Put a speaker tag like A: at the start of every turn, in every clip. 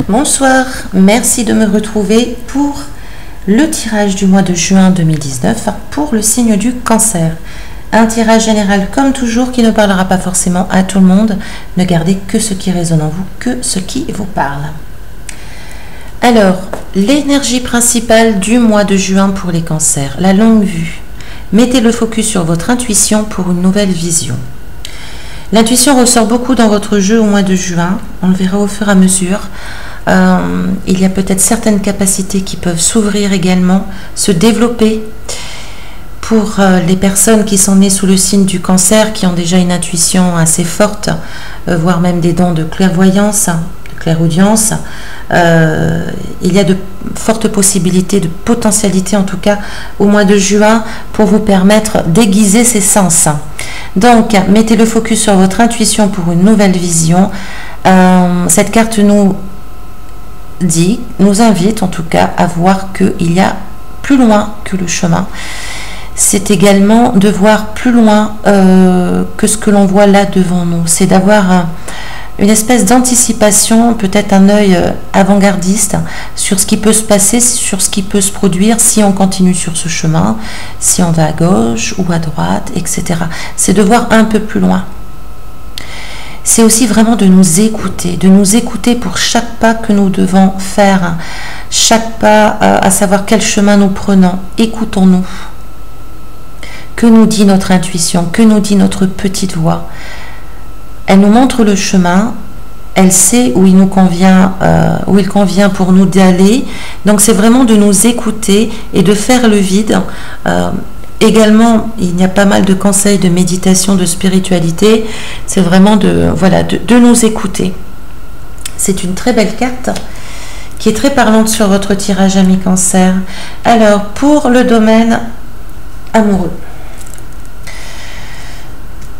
A: Bonsoir, merci de me retrouver pour le tirage du mois de juin 2019 pour le signe du cancer. Un tirage général comme toujours qui ne parlera pas forcément à tout le monde. Ne gardez que ce qui résonne en vous, que ce qui vous parle. Alors, l'énergie principale du mois de juin pour les cancers, la longue vue. Mettez le focus sur votre intuition pour une nouvelle vision. L'intuition ressort beaucoup dans votre jeu au mois de juin, on le verra au fur et à mesure. Il y a peut-être certaines capacités qui peuvent s'ouvrir également, se développer. Pour les personnes qui sont nées sous le signe du cancer, qui ont déjà une intuition assez forte, voire même des dons de clairvoyance, de clairaudience, il y a de fortes possibilités, de potentialités en tout cas au mois de juin pour vous permettre d'aiguiser ces sens. Donc, mettez le focus sur votre intuition pour une nouvelle vision. Cette carte nous invite en tout cas à voir qu'il y a plus loin que le chemin. C'est également de voir plus loin que ce que l'on voit là devant nous. C'est d'avoir une espèce d'anticipation, peut-être un œil avant-gardiste sur ce qui peut se passer, sur ce qui peut se produire si on continue sur ce chemin, si on va à gauche ou à droite, etc. C'est de voir un peu plus loin. C'est aussi vraiment de nous écouter pour chaque pas que nous devons faire, chaque pas à savoir quel chemin nous prenons. Écoutons-nous. Que nous dit notre intuition? Que nous dit notre petite voix? Elle nous montre le chemin, elle sait où il nous convient, où il convient pour nous d'aller. Donc c'est vraiment de nous écouter et de faire le vide. Également, il y a pas mal de conseils de méditation, de spiritualité. C'est vraiment de nous écouter. C'est une très belle carte qui est très parlante sur votre tirage ami cancer. Alors, pour le domaine amoureux,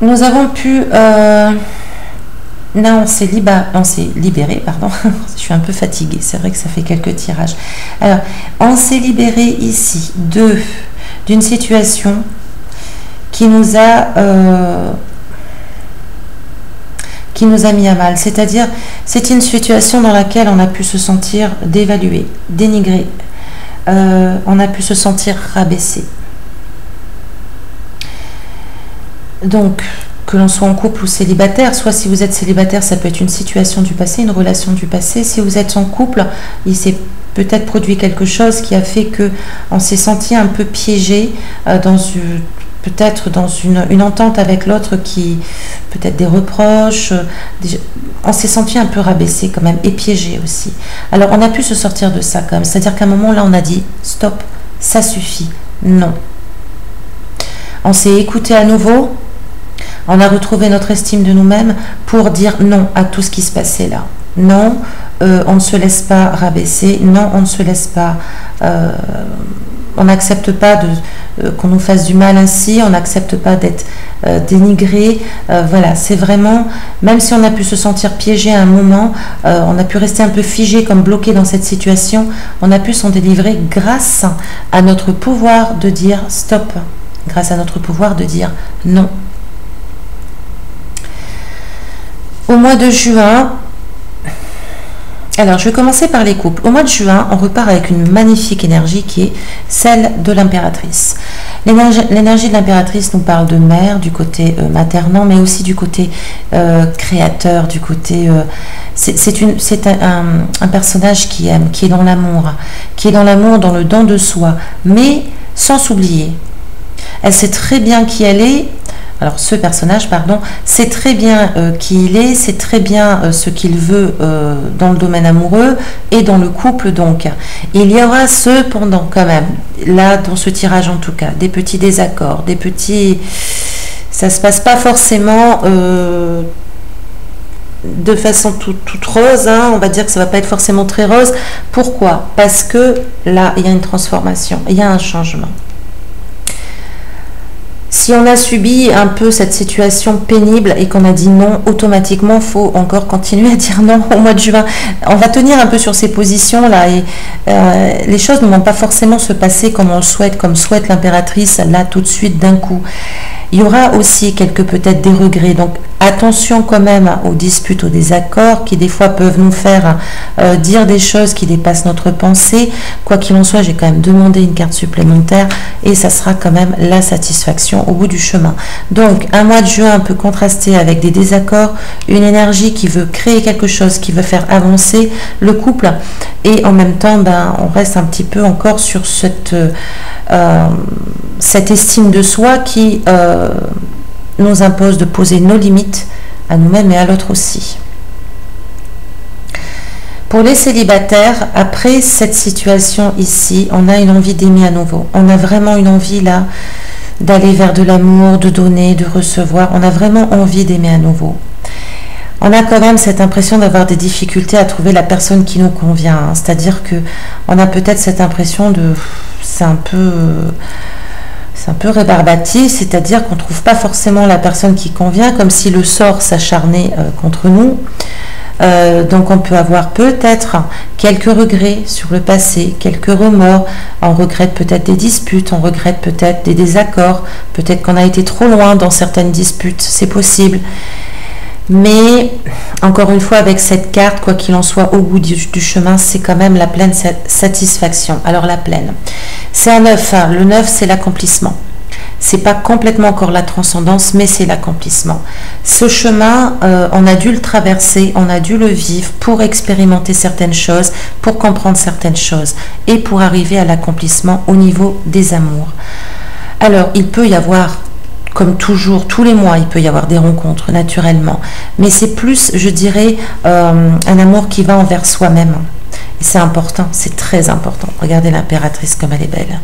A: nous avons pu... Là, on s'est libéré, pardon. Je suis un peu fatiguée, c'est vrai que ça fait quelques tirages. Alors, on s'est libéré ici d'une situation qui nous a mis à mal. C'est-à-dire, c'est une situation dans laquelle on a pu se sentir dévalué, dénigré. On a pu se sentir rabaissé. Donc, que l'on soit en couple ou célibataire, soit si vous êtes célibataire, ça peut être une situation du passé, une relation du passé. Si vous êtes en couple, il s'est peut-être produit quelque chose qui a fait que on s'est senti un peu piégé peut-être dans une entente avec l'autre qui, peut-être des reproches, on s'est senti un peu rabaissé quand même et piégé aussi. Alors on a pu se sortir de ça quand même, c'est-à-dire qu'à un moment là on a dit stop, ça suffit, non. On s'est écouté à nouveau. On a retrouvé notre estime de nous-mêmes pour dire non à tout ce qui se passait là. Non, on ne se laisse pas rabaisser. Non, on ne se laisse pas... on n'accepte pas qu'on nous fasse du mal ainsi. On n'accepte pas d'être dénigré. Voilà, c'est vraiment... Même si on a pu se sentir piégé à un moment, on a pu rester un peu figé comme bloqué dans cette situation, on a pu s'en délivrer grâce à notre pouvoir de dire stop. Grâce à notre pouvoir de dire non. Au mois de juin, alors je vais commencer par les couples. Au mois de juin, on repart avec une magnifique énergie qui est celle de l'impératrice. L'énergie de l'impératrice nous parle de mère, du côté maternant, mais aussi du côté créateur, du côté... c'est un personnage qui aime, qui est dans l'amour, dans le don de soi, mais sans s'oublier. Elle sait très bien qui elle est. Alors ce personnage, pardon, sait très bien qui il est, sait très bien ce qu'il veut dans le domaine amoureux et dans le couple donc. Il y aura cependant quand même, là dans ce tirage en tout cas, des petits désaccords, des petits... Ça se passe pas forcément de façon toute rose, hein. On va dire que ça va pas être forcément très rose. Pourquoi? Parce que là, il y a une transformation, il y a un changement. Si on a subi un peu cette situation pénible et qu'on a dit non, automatiquement, il faut encore continuer à dire non au mois de juin. On va tenir un peu sur ces positions-là et les choses ne vont pas forcément se passer comme on le souhaite, comme souhaite l'impératrice, là, tout de suite, d'un coup. Il y aura aussi quelques peut-être des regrets. Donc attention quand même aux disputes, aux désaccords qui des fois peuvent nous faire dire des choses qui dépassent notre pensée. Quoi qu'il en soit, j'ai quand même demandé une carte supplémentaire et ça sera quand même la satisfaction au bout du chemin. Donc un mois de juin un peu contrasté avec des désaccords, une énergie qui veut créer quelque chose, qui veut faire avancer le couple, et en même temps on reste un petit peu encore sur cette estime de soi qui nous impose de poser nos limites à nous-mêmes et à l'autre aussi. Pour les célibataires, après cette situation ici, on a une envie d'aimer à nouveau. On a vraiment une envie là d'aller vers de l'amour, de donner, de recevoir. On a vraiment envie d'aimer à nouveau. On a quand même cette impression d'avoir des difficultés à trouver la personne qui nous convient. Hein. C'est-à-dire que on a peut-être cette impression de... C'est un peu rébarbatif, c'est-à-dire qu'on ne trouve pas forcément la personne qui convient, comme si le sort s'acharnait contre nous. Donc on peut avoir peut-être quelques regrets sur le passé, quelques remords, on regrette peut-être des disputes, on regrette peut-être des désaccords, peut-être qu'on a été trop loin dans certaines disputes, c'est possible. Mais encore une fois, avec cette carte, quoi qu'il en soit, au bout du chemin, c'est quand même la pleine satisfaction. Alors la pleine, c'est un 9, hein. Le 9 c'est l'accomplissement. C'est pas complètement encore la transcendance, mais c'est l'accomplissement. Ce chemin, on a dû le traverser, on a dû le vivre pour expérimenter certaines choses, pour comprendre certaines choses et pour arriver à l'accomplissement au niveau des amours. Alors, il peut y avoir, comme toujours, tous les mois, il peut y avoir des rencontres naturellement, mais c'est plus, je dirais, un amour qui va envers soi-même. Et c'est important, c'est très important. Regardez l'impératrice comme elle est belle.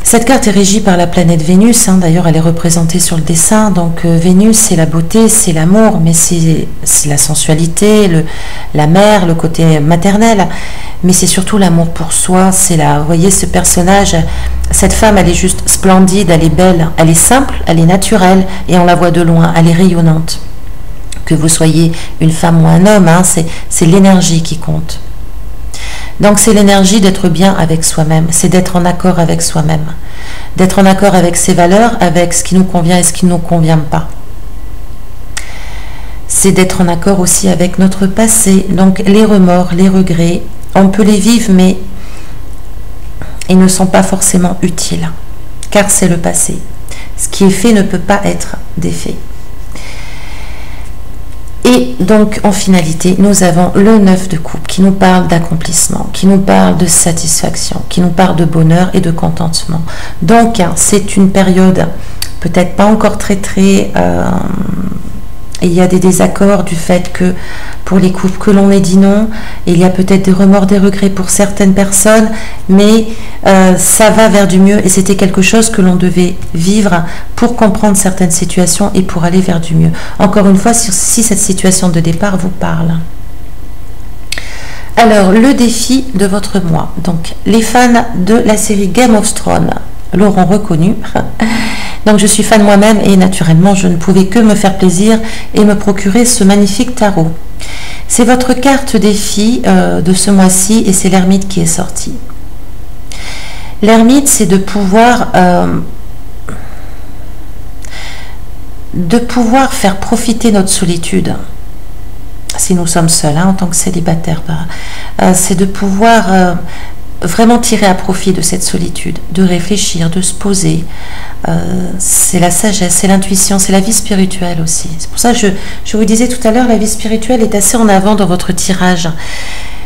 A: Cette carte est régie par la planète Vénus, hein. D'ailleurs elle est représentée sur le dessin, donc Vénus c'est la beauté, c'est l'amour, mais c'est la sensualité, la mère, le côté maternel, mais c'est surtout l'amour pour soi, c'est là, vous voyez ce personnage, cette femme elle est juste splendide, elle est belle, elle est simple, elle est naturelle, et on la voit de loin, elle est rayonnante. Que vous soyez une femme ou un homme, hein, c'est l'énergie qui compte. Donc c'est l'énergie d'être bien avec soi-même, c'est d'être en accord avec soi-même, d'être en accord avec ses valeurs, avec ce qui nous convient et ce qui ne nous convient pas. C'est d'être en accord aussi avec notre passé, donc les remords, les regrets, on peut les vivre mais ils ne sont pas forcément utiles, car c'est le passé. Ce qui est fait ne peut pas être défait. Et donc, en finalité, nous avons le 9 de coupe qui nous parle d'accomplissement, qui nous parle de satisfaction, qui nous parle de bonheur et de contentement. Donc, c'est une période peut-être pas encore très il y a des désaccords du fait que pour les couples que l'on ait dit non, il y a peut-être des remords, des regrets pour certaines personnes, mais ça va vers du mieux et c'était quelque chose que l'on devait vivre pour comprendre certaines situations et pour aller vers du mieux. Encore une fois, si cette situation de départ vous parle. Alors, le défi de votre mois. Donc, les fans de la série Game of Thrones l'auront reconnu. Donc je suis fan moi-même et naturellement je ne pouvais que me faire plaisir et me procurer ce magnifique tarot. C'est votre carte défi de ce mois-ci et c'est l'ermite qui est sorti. L'ermite, c'est de pouvoir faire profiter notre solitude. Si nous sommes seuls, hein, en tant que célibataires, c'est de pouvoir vraiment tirer à profit de cette solitude, de réfléchir, de se poser. C'est la sagesse, c'est l'intuition, c'est la vie spirituelle aussi. C'est pour ça que je vous disais tout à l'heure, la vie spirituelle est assez en avant dans votre tirage.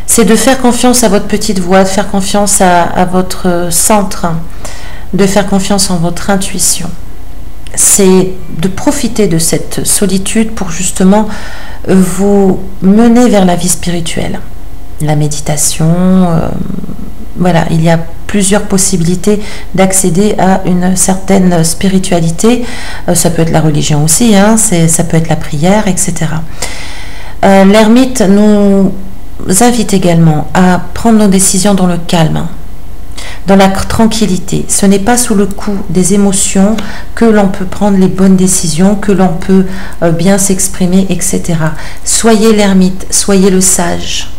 A: C'est de faire confiance à votre petite voix, de faire confiance à votre centre, de faire confiance en votre intuition. C'est de profiter de cette solitude pour justement vous mener vers la vie spirituelle. La méditation, voilà, il y a plusieurs possibilités d'accéder à une certaine spiritualité. Ça peut être la religion aussi, hein, ça peut être la prière, etc. L'ermite nous invite également à prendre nos décisions dans le calme, dans la tranquillité. Ce n'est pas sous le coup des émotions que l'on peut prendre les bonnes décisions, que l'on peut bien s'exprimer, etc. Soyez l'ermite, soyez le sage.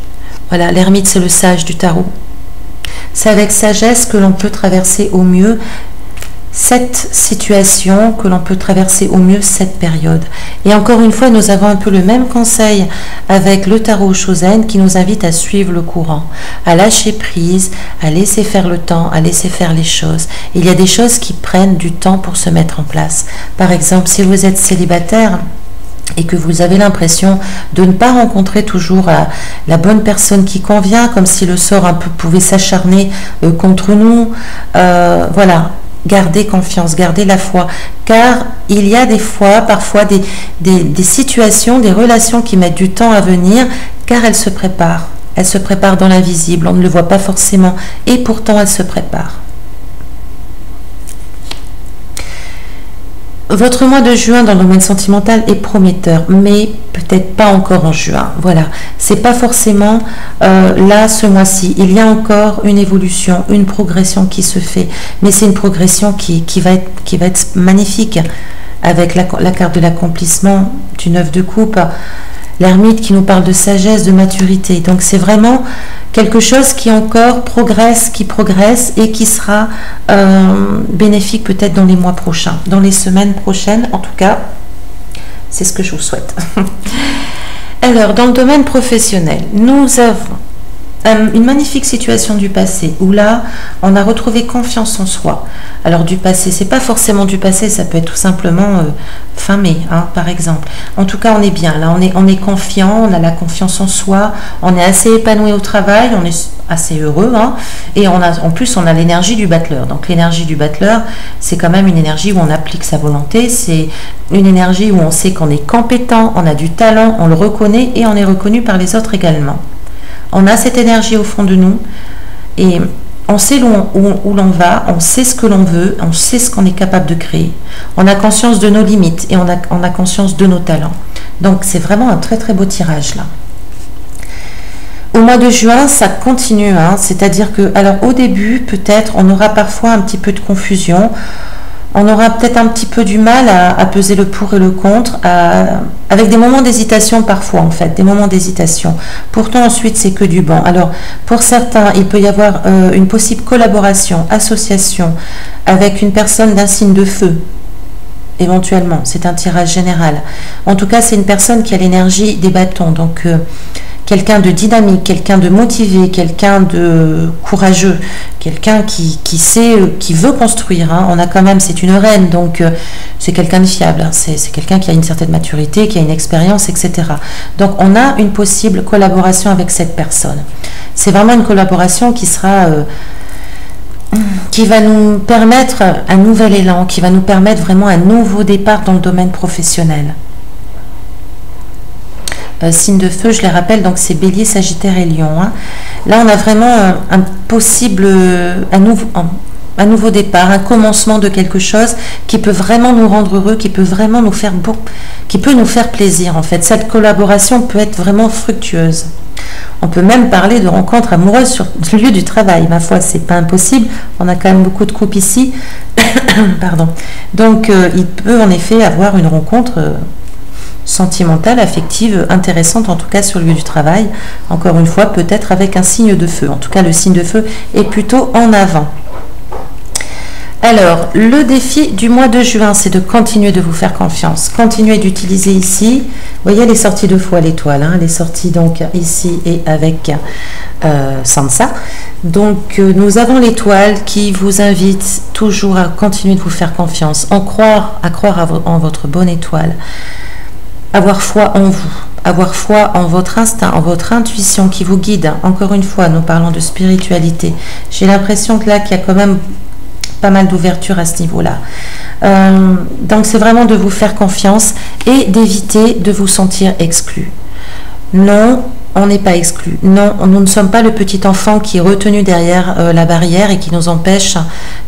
A: Voilà, l'ermite, c'est le sage du tarot. C'est avec sagesse que l'on peut traverser au mieux cette situation, que l'on peut traverser au mieux cette période. Et encore une fois, nous avons un peu le même conseil avec le tarot Chosen qui nous invite à suivre le courant, à lâcher prise, à laisser faire le temps, à laisser faire les choses. Il y a des choses qui prennent du temps pour se mettre en place. Par exemple, si vous êtes célibataire et que vous avez l'impression de ne pas rencontrer toujours la bonne personne qui convient, comme si le sort un peu pouvait s'acharner contre nous, voilà. Gardez confiance, gardez la foi, car il y a des fois, parfois, des situations, des relations qui mettent du temps à venir, car elles se préparent. Elles se préparent dans l'invisible, on ne le voit pas forcément, et pourtant elles se préparent. Votre mois de juin dans le domaine sentimental est prometteur, mais peut-être pas encore en juin. Voilà, c'est pas forcément là ce mois-ci. Il y a encore une évolution, une progression qui se fait, mais c'est une progression qui va être magnifique avec la carte de l'accomplissement du 9 de coupe, l'ermite qui nous parle de sagesse, de maturité. Donc c'est vraiment quelque chose qui encore progresse, qui progresse et qui sera bénéfique peut-être dans les mois prochains, dans les semaines prochaines. En tout cas, c'est ce que je vous souhaite. Alors, dans le domaine professionnel, nous avons une magnifique situation du passé où là on a retrouvé confiance en soi. Alors du passé, c'est pas forcément du passé, ça peut être tout simplement fin mai, hein, par exemple. En tout cas, on est bien là, on est confiant, on a la confiance en soi, on est assez épanoui au travail, on est assez heureux, hein, et en plus on a l'énergie du battleur. Donc l'énergie du battleur, c'est quand même une énergie où on applique sa volonté, c'est une énergie où on sait qu'on est compétent, on a du talent, on le reconnaît et on est reconnu par les autres également. On a cette énergie au fond de nous et on sait où l'on va, on sait ce que l'on veut, on sait ce qu'on est capable de créer. On a conscience de nos limites et on a conscience de nos talents. Donc c'est vraiment un très très beau tirage là. Au mois de juin, ça continue, hein, c'est-à-dire que, alors au début, peut-être, on aura parfois un petit peu de confusion. On aura peut-être un petit peu du mal à peser le pour et le contre, avec des moments d'hésitation parfois en fait, des moments d'hésitation. Pourtant ensuite c'est que du bon. Alors pour certains, il peut y avoir une possible collaboration, association avec une personne d'un signe de feu. Éventuellement, c'est un tirage général. En tout cas, c'est une personne qui a l'énergie des bâtons, donc quelqu'un de dynamique, quelqu'un de motivé, quelqu'un de courageux, quelqu'un qui sait, qui veut construire. Hein. On a quand même, c'est une reine, donc c'est quelqu'un de fiable. Hein. C'est quelqu'un qui a une certaine maturité, qui a une expérience, etc. Donc on a une possible collaboration avec cette personne. C'est vraiment une collaboration qui sera qui va nous permettre un nouvel élan, qui va nous permettre vraiment un nouveau départ dans le domaine professionnel. Signe de feu, je les rappelle, donc c'est Bélier, Sagittaire et Lion. Hein. Là, on a vraiment un possible, un nouveau départ, un commencement de quelque chose qui peut vraiment nous rendre heureux, qui peut vraiment nous faire qui peut nous faire plaisir en fait. Cette collaboration peut être vraiment fructueuse. On peut même parler de rencontres amoureuses sur le lieu du travail. Ma foi, c'est pas impossible. On a quand même beaucoup de couples ici. Pardon. Donc, il peut en effet avoir une rencontre sentimentale, affective, intéressante, en tout cas sur le lieu du travail. Encore une fois, peut-être avec un signe de feu. En tout cas, le signe de feu est plutôt en avant. Alors, le défi du mois de juin, c'est de continuer de vous faire confiance. Continuez d'utiliser ici, vous voyez les sorties deux fois l'étoile, hein, les sorties donc ici et avec Sansa. Donc, nous avons l'étoile qui vous invite toujours à continuer de vous faire confiance, à croire en votre bonne étoile, avoir foi en vous, avoir foi en votre instinct, en votre intuition qui vous guide. Encore une fois, nous parlons de spiritualité. J'ai l'impression que là, qu'il y a quand même pas mal d'ouverture à ce niveau-là. Donc c'est vraiment de vous faire confiance et d'éviter de vous sentir exclu. Non, on n'est pas exclu. Non, nous ne sommes pas le petit enfant qui est retenu derrière la barrière et qui nous empêche,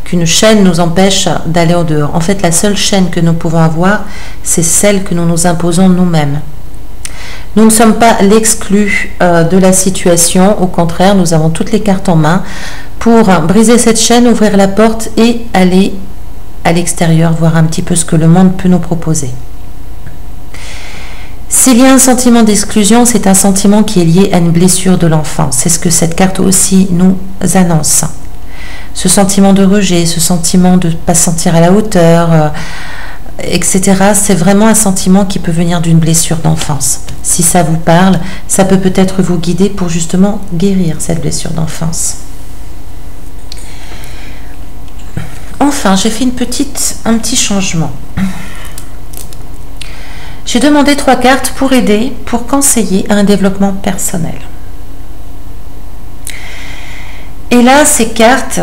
A: qu'une chaîne nous empêche d'aller au dehors. En fait, la seule chaîne que nous pouvons avoir, c'est celle que nous nous imposons nous-mêmes. Nous ne sommes pas l'exclu de la situation, au contraire, nous avons toutes les cartes en main pour briser cette chaîne, ouvrir la porte et aller à l'extérieur, voir un petit peu ce que le monde peut nous proposer. S'il y a un sentiment d'exclusion, c'est un sentiment qui est lié à une blessure de l'enfance. C'est ce que cette carte aussi nous annonce. ce sentiment de rejet, ce sentiment de ne pas se sentir à la hauteur, etc. C'est vraiment un sentiment qui peut venir d'une blessure d'enfance. Si ça vous parle, ça peut peut-être vous guider pour justement guérir cette blessure d'enfance. Enfin, j'ai fait un petit changement. J'ai demandé 3 cartes pour aider, pour conseiller à un développement personnel. Et là, ces cartes,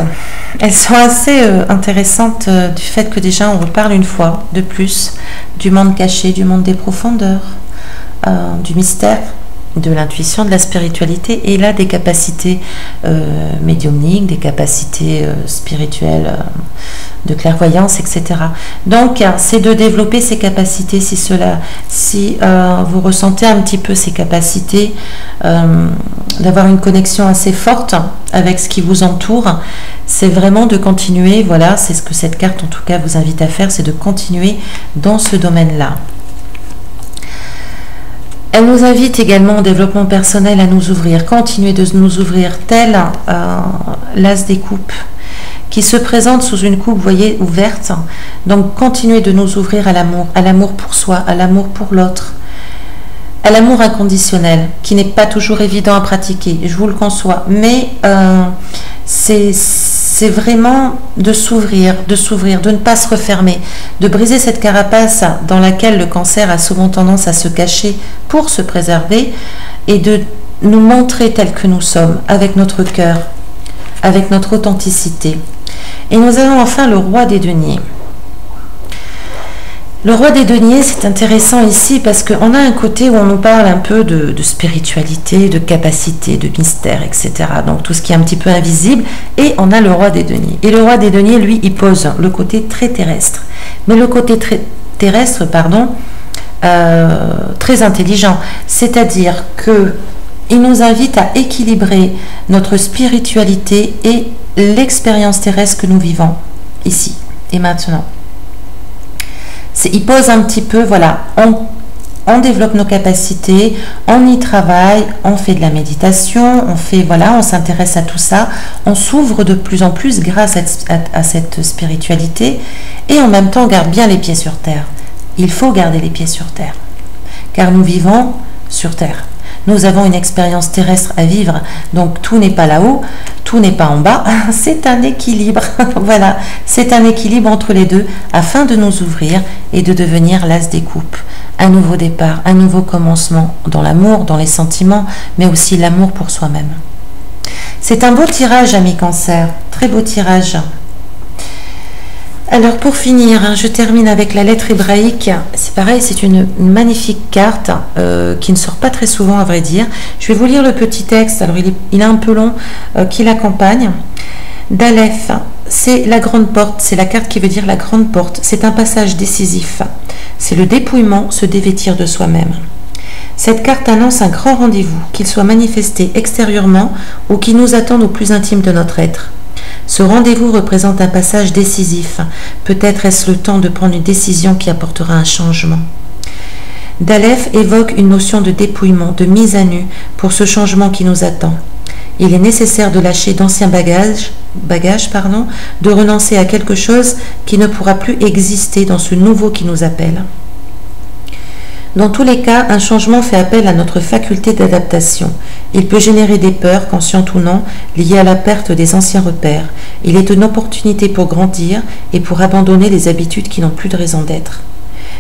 A: elles sont assez intéressantes du fait que déjà on reparle une fois de plus du monde caché, du monde des profondeurs, du mystère, de l'intuition, de la spiritualité, et là des capacités médiumniques, des capacités spirituelles, de clairvoyance, etc. Donc c'est de développer ces capacités, si vous ressentez un petit peu ces capacités, d'avoir une connexion assez forte avec ce qui vous entoure, c'est vraiment de continuer, voilà, c'est ce que cette carte en tout cas vous invite à faire, c'est de continuer dans ce domaine-là. Elle nous invite également au développement personnel à nous ouvrir, continuer de nous ouvrir tel l'as des coupes qui se présente sous une coupe, vous voyez, ouverte. Donc continuer de nous ouvrir à l'amour pour soi, à l'amour pour l'autre, à l'amour inconditionnel, qui n'est pas toujours évident à pratiquer, je vous le conçois, mais c'est vraiment de s'ouvrir, de ne pas se refermer, de briser cette carapace dans laquelle le cancer a souvent tendance à se cacher pour se préserver, et de nous montrer tels que nous sommes, avec notre cœur, avec notre authenticité. Et nous avons enfin le roi des deniers. Le roi des deniers, c'est intéressant ici parce qu'on a un côté où on nous parle un peu de spiritualité, de capacité, de mystère, etc. Donc tout ce qui est un petit peu invisible. Et on a le roi des deniers. Et le roi des deniers, lui, il pose le côté très terrestre. Mais le côté très terrestre, pardon, très intelligent. C'est-à-dire qu'il nous invite à équilibrer notre spiritualité et l'expérience terrestre que nous vivons ici et maintenant. Il pose un petit peu, voilà, on développe nos capacités, on y travaille, on fait de la méditation, on s'intéresse à tout ça, on s'ouvre de plus en plus grâce à cette spiritualité, et en même temps on garde bien les pieds sur terre. Il faut garder les pieds sur terre, car nous vivons sur terre. Nous avons une expérience terrestre à vivre, donc tout n'est pas là-haut, tout n'est pas en bas, c'est un équilibre. Voilà, c'est un équilibre entre les deux afin de nous ouvrir et de devenir l'as des coupes. Un nouveau départ, un nouveau commencement dans l'amour, dans les sentiments, mais aussi l'amour pour soi-même. C'est un beau tirage, ami Cancer, très beau tirage. Alors pour finir, je termine avec la lettre hébraïque. C'est pareil, c'est une magnifique carte qui ne sort pas très souvent à vrai dire. Je vais vous lire le petit texte, alors il est un peu long, qui l'accompagne. D'Aleph, c'est la grande porte, c'est la carte qui veut dire la grande porte. C'est un passage décisif. C'est le dépouillement, se dévêtir de soi-même. Cette carte annonce un grand rendez-vous, qu'il soit manifesté extérieurement ou qu'il nous attende au plus intime de notre être. Ce rendez-vous représente un passage décisif. Peut-être est-ce le temps de prendre une décision qui apportera un changement. D'Aleph évoque une notion de dépouillement, de mise à nu pour ce changement qui nous attend. Il est nécessaire de lâcher d'anciens bagages, de renoncer à quelque chose qui ne pourra plus exister dans ce nouveau qui nous appelle. Dans tous les cas, un changement fait appel à notre faculté d'adaptation. Il peut générer des peurs, conscientes ou non, liées à la perte des anciens repères. Il est une opportunité pour grandir et pour abandonner les habitudes qui n'ont plus de raison d'être.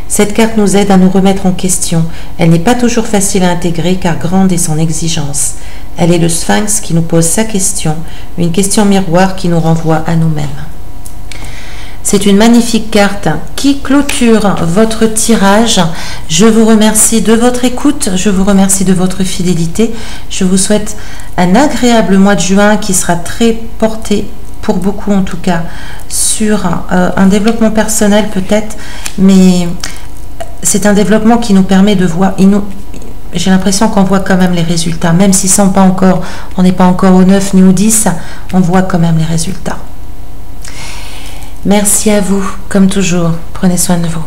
A: Cette carte nous aide à nous remettre en question. Elle n'est pas toujours facile à intégrer car grande est son exigence. Elle est le sphinx qui nous pose sa question, une question miroir qui nous renvoie à nous-mêmes. C'est une magnifique carte qui clôture votre tirage. Je vous remercie de votre écoute, je vous remercie de votre fidélité. Je vous souhaite un agréable mois de juin qui sera très porté, pour beaucoup en tout cas, sur un développement personnel peut-être, mais c'est un développement qui nous permet de voir, j'ai l'impression qu'on voit quand même les résultats, même si on n'est pas encore au 9 ni au 10, on voit quand même les résultats. Merci à vous, comme toujours. Prenez soin de vous.